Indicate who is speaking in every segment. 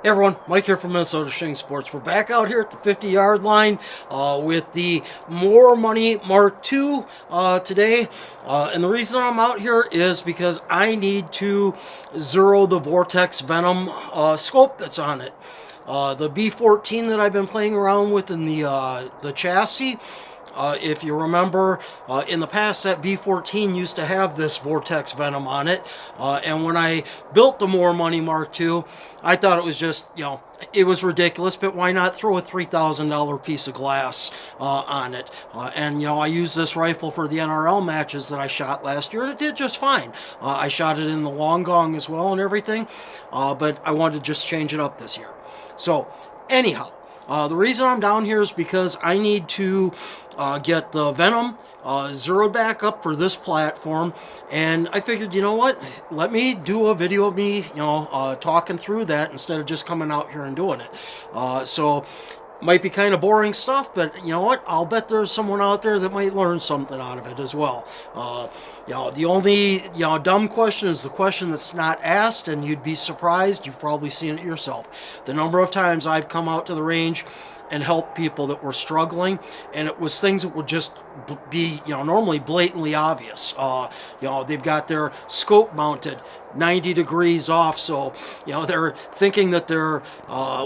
Speaker 1: Hey everyone, Mike here from Minnesota Shooting Sports. We're back out here at the 50-yard line with the More Money Mark II today. And the reason I'm out here is because I need to zero the Vortex Venom scope that's on it. The B14 that I've been playing around with in the chassis, if you remember, in the past, that B14 used to have this Vortex Venom on it. And when I built the More Money Mark II, I thought it was just, it was ridiculous, but why not throw a $3,000 piece of glass on it? And I used this rifle for the NRL matches that I shot last year, and it did just fine. I shot it in the long gong as well and everything, but I wanted to just change it up this year. So, anyhow, the reason I'm down here is because I need to get the Venom zeroed back up for this platform, and I figured, you know what, let me do a video of me, talking through that instead of just coming out here and doing it. So might be kind of boring stuff, but you know what, I'll bet there's someone out there that might learn something out of it as well. The only dumb question is the question that's not asked, and you'd be surprised, you've probably seen it yourself, the number of times I've come out to the range and help people that were struggling, and it was things that would just be normally blatantly obvious. They've got their scope mounted 90 degrees off, so they're thinking that their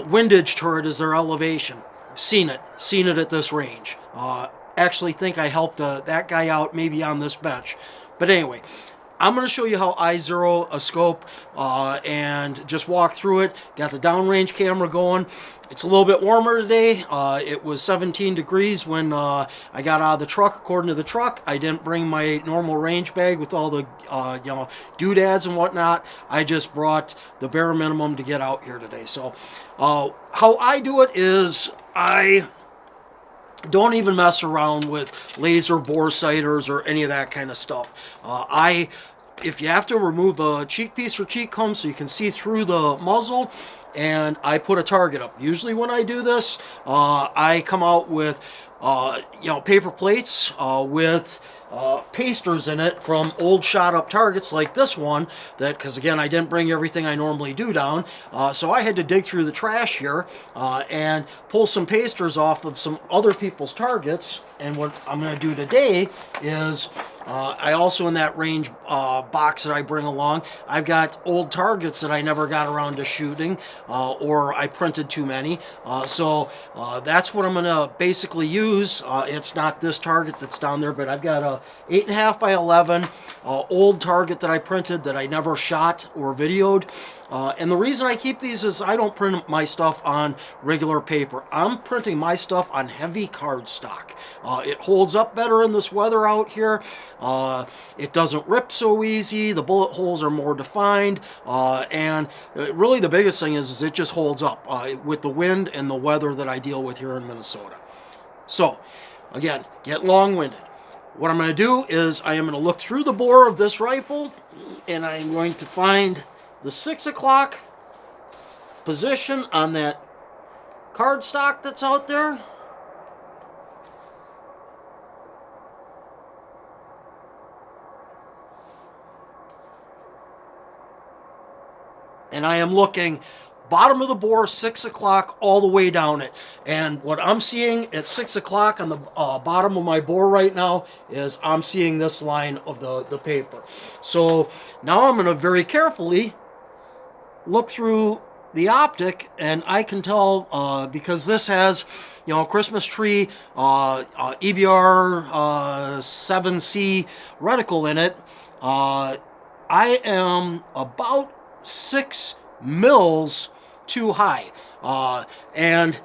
Speaker 1: windage turret is their elevation. Seen it at this range. Actually think I helped that guy out maybe on this bench. But anyway, I'm going to show you how I zero a scope and just walk through it. Got the downrange camera going. It's a little bit warmer today. It was 17 degrees when I got out of the truck. According to the truck, I didn't bring my normal range bag with all the doodads and whatnot. I just brought the bare minimum to get out here today. So how I do it is I don't even mess around with laser Boresighters or any of that kind of stuff. If you have to, remove a cheek piece or cheek comb so you can see through the muzzle, and I put a target up. Usually when I do this, I come out with paper plates with pasters in it from old shot up targets like this one, because again I didn't bring everything I normally do down, so I had to dig through the trash here and pull some pasters off of some other people's targets. And what I'm going to do today is I also, in that range box that I bring along, I've got old targets that I never got around to shooting, or I printed too many. So that's what I'm going to basically use. It's not this target that's down there, but I've got a 8.5 by 11 old target that I printed that I never shot or videoed. And the reason I keep these is I don't print my stuff on regular paper. I'm printing my stuff on heavy cardstock. It holds up better in this weather out here. It doesn't rip so easy. The bullet holes are more defined. And really the biggest thing is it just holds up with the wind and the weather that I deal with here in Minnesota. So, again, get long-winded. What I'm going to do is I am going to look through the bore of this rifle, and I'm going to find the 6 o'clock position on that cardstock that's out there. And I am looking bottom of the bore, 6 o'clock, all the way down it. And what I'm seeing at 6 o'clock on the bottom of my bore right now is I'm seeing this line of the paper. So now I'm going to very carefully look through the optic, and I can tell because this has Christmas tree EBR 7C reticle in it. I am about 6 mils too high, and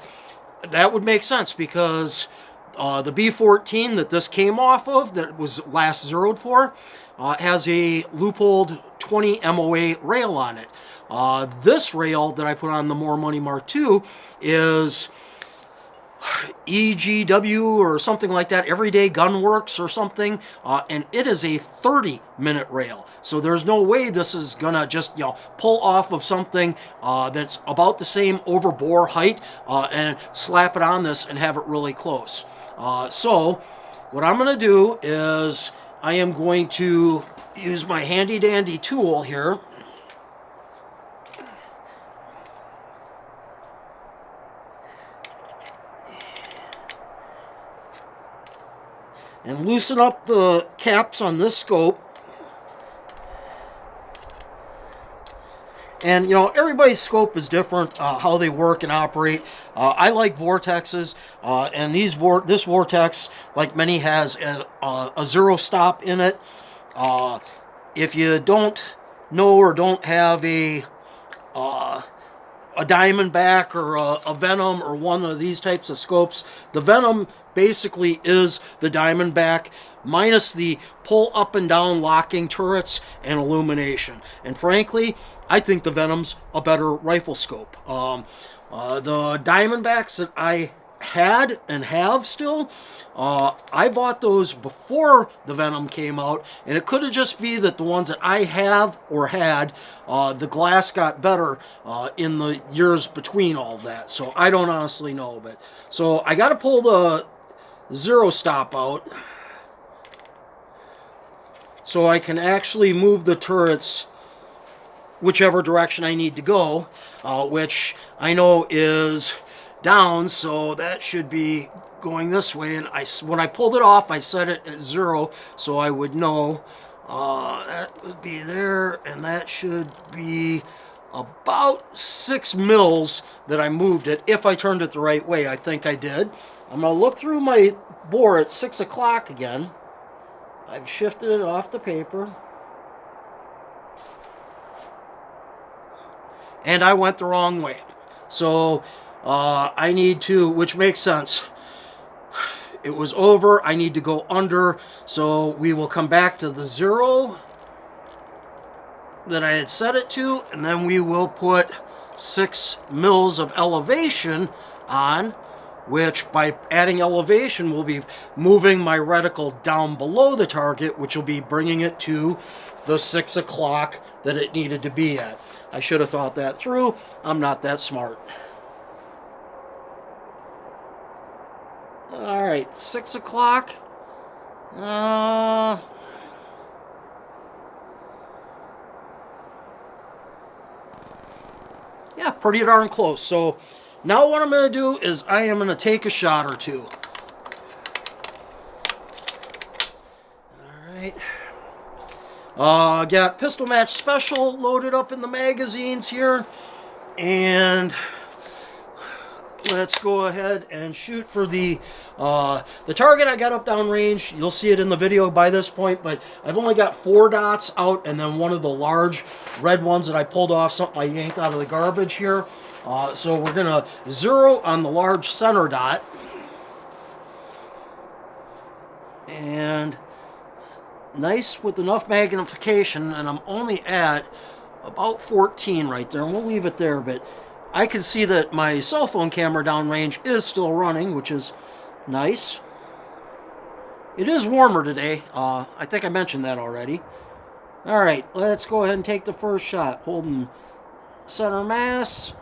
Speaker 1: that would make sense because the B14 that this came off of, that was last zeroed for, has a loopholed 20 MOA rail on it. This rail that I put on the More Money Mark II is EGW or something like that, Everyday Gunworks or something, and it is a 30-minute rail. So there's no way this is gonna just pull off of something that's about the same over bore height and slap it on this and have it really close. So what I'm gonna do is I am going to use my handy dandy tool here and loosen up the caps on this scope. And, you know, everybody's scope is different, how they work and operate. I like vortexes, and this vortex, like many, has a zero stop in it. If you don't know or don't have a Diamondback or a Venom or one of these types of scopes, the Venom basically is the Diamondback minus the pull up and down locking turrets and illumination. And frankly, I think the Venom's a better rifle scope. The Diamondbacks that I had and have still, I bought those before the Venom came out, and it could have just be that the ones that I have or had, the glass got better in the years between all that. So I don't honestly know, but so I got to pull the zero stop out so I can actually move the turrets whichever direction I need to go, which I know is down, so that should be going this way. And when I pulled it off, I set it at 0 so I would know. That would be there, and that should be about 6 mils that I moved it, if I turned it the right way. I think I did. I'm going to look through my bore at 6 o'clock again. I've shifted it off the paper. And I went the wrong way. So I need to, which makes sense. It was over. I need to go under. So we will come back to the 0 that I had set it to. And then we will put 6 mils of elevation on, which by adding elevation will be moving my reticle down below the target, which will be bringing it to the 6 o'clock that it needed to be at. I should have thought that through. I'm not that smart. All right, 6 o'clock. Yeah, pretty darn close. So now what I'm going to do is I am going to take a shot or two. All right. Got Pistol Match Special loaded up in the magazines here. And let's go ahead and shoot for the target I got up downrange. You'll see it in the video by this point, but I've only got 4 dots out, and then one of the large red ones that I pulled off, something I yanked out of the garbage here. So we're going to 0 on the large center dot. And nice with enough magnification, and I'm only at about 14 right there, and we'll leave it there, but I can see that my cell phone camera downrange is still running, which is nice. It is warmer today. I think I mentioned that already. All right, let's go ahead and take the first shot. Holding center mass.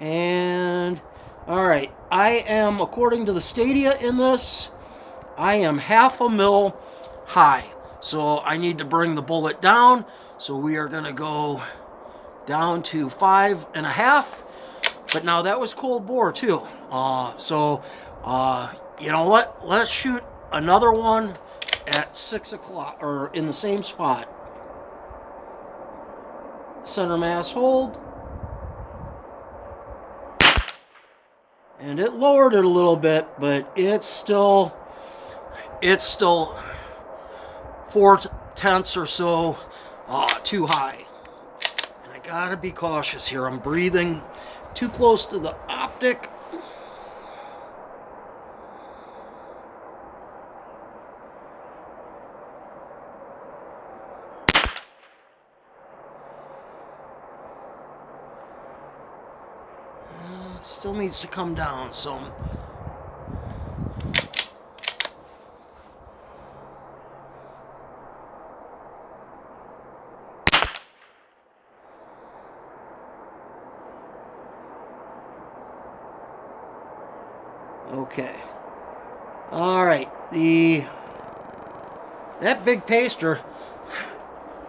Speaker 1: And, all right, I am, according to the Stadia in this, I am 0.5 mil high. So I need to bring the bullet down. So we are going to go down to 5.5. But now that was cold bore too. You know what? Let's shoot another one at 6 o'clock, or in the same spot. Center mass hold. And it lowered it a little bit, but it's still 4/10 or so too high. And I gotta be cautious here. I'm breathing too close to the optic. Still needs to come down some. Okay. All right. That big paster.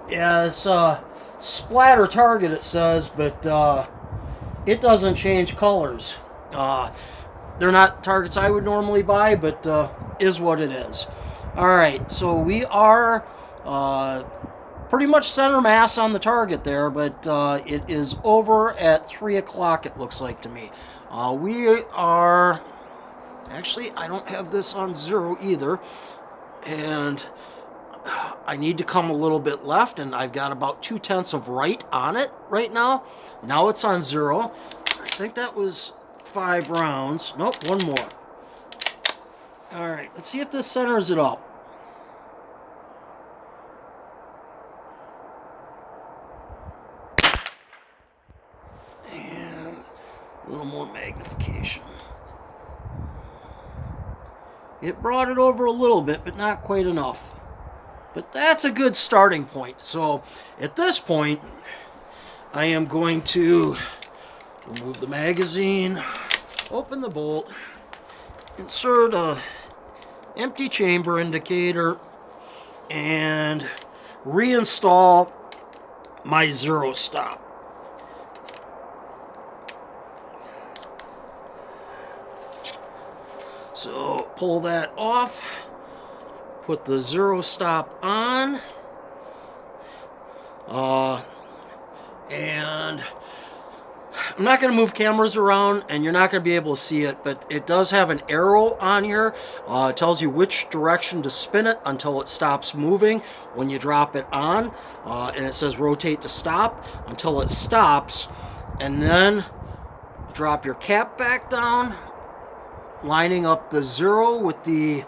Speaker 1: Yeah, it's splatter target, it says, but it doesn't change colors. They're not targets I would normally buy, but is what it is. All right, so we are pretty much center mass on the target there, but it is over at 3 o'clock, it looks like to me. We are... Actually, I don't have this on 0 either, and I need to come a little bit left, and I've got about 2/10 of right on it right now. Now it's on 0. I think that was 5 rounds. Nope, one more. All right, let's see if this centers it up. And a little more magnification. It brought it over a little bit, but not quite enough. But that's a good starting point. So at this point, I am going to remove the magazine, open the bolt, insert a empty chamber indicator, and reinstall my 0 stop. So pull that off, put the 0 stop on, and I'm not going to move cameras around, and you're not going to be able to see it, but it does have an arrow on here. It tells you which direction to spin it until it stops moving when you drop it on, and it says rotate to stop until it stops, and then drop your cap back down, lining up the 0 with the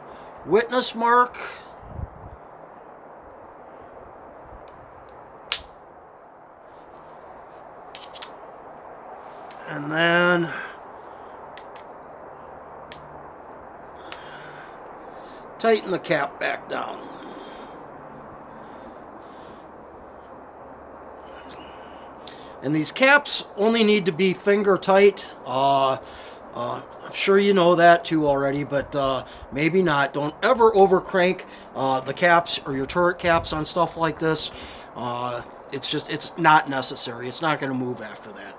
Speaker 1: witness mark. And then tighten the cap back down. And these caps only need to be finger tight. I'm sure you know that too already, but maybe not. Don't ever overcrank the caps or your turret caps on stuff like this. It's not necessary. It's not going to move after that.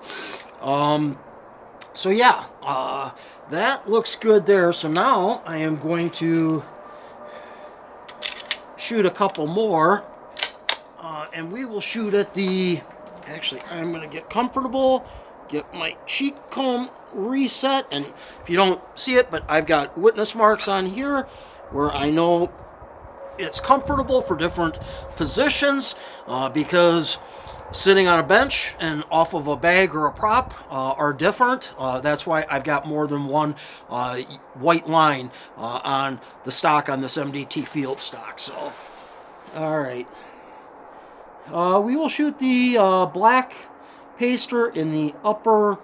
Speaker 1: So yeah, that looks good there. So now I am going to shoot a couple more, and we will shoot at the... Actually, I'm going to get comfortable, get my sheet comb reset, and if you don't see it, but I've got witness marks on here where I know it's comfortable for different positions, because sitting on a bench and off of a bag or a prop are different. That's why I've got more than one white line on the stock on this MDT field stock. So, all right. We will shoot the black paster in the upper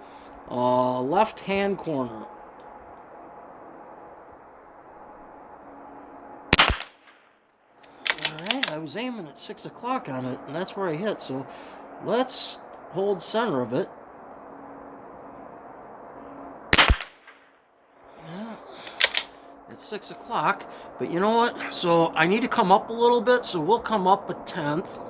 Speaker 1: left-hand corner. Alright, I was aiming at 6 o'clock on it, and that's where I hit, so let's hold center of it. Yeah, it's 6 o'clock, but you know what? So I need to come up a little bit, so we'll come up a 10th.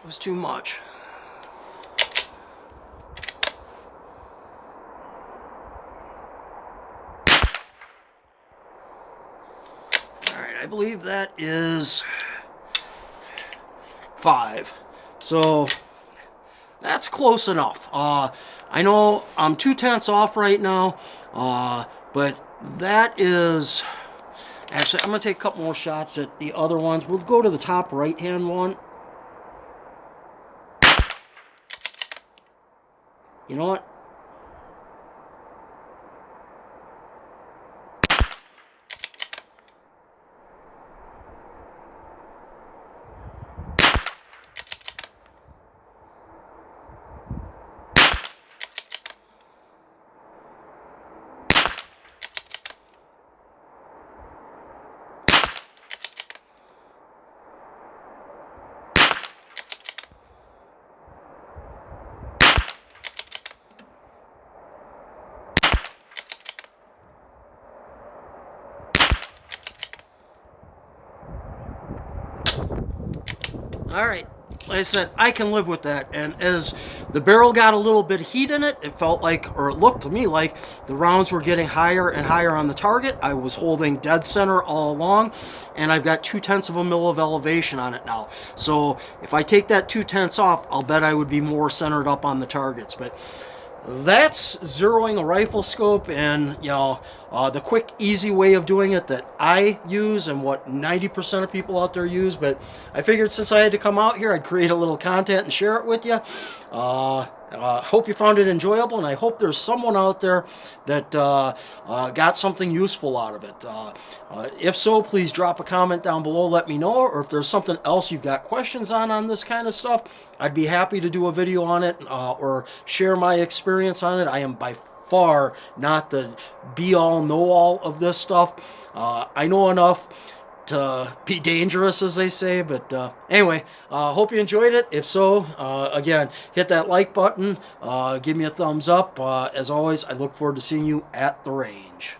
Speaker 1: Was too much. All right, I believe that is 5. So that's close enough. I know I'm 2/10 off right now, but that is... Actually, I'm going to take a couple more shots at the other ones. We'll go to the top right-hand one. You know what? All right. Like I said, I can live with that. And as the barrel got a little bit of heat in it, it felt like, or it looked to me like, the rounds were getting higher and higher on the target. I was holding dead center all along, and I've got 0.2 of a mil of elevation on it now. So if I take that 0.2 off, I'll bet I would be more centered up on the targets. But that's zeroing a rifle scope, and the quick, easy way of doing it that I use and what 90% of people out there use. But I figured since I had to come out here, I'd create a little content and share it with you. Hope you found it enjoyable, and I hope there's someone out there that got something useful out of it. If so, please drop a comment down below, let me know, or if there's something else you've got questions on this kind of stuff, I'd be happy to do a video on it or share my experience on it. I am by far not the be-all, know-all of this stuff. I know enough to be dangerous, as they say. But anyway, hope you enjoyed it. If so, again, hit that like button, give me a thumbs up. As always, I look forward to seeing you at the range.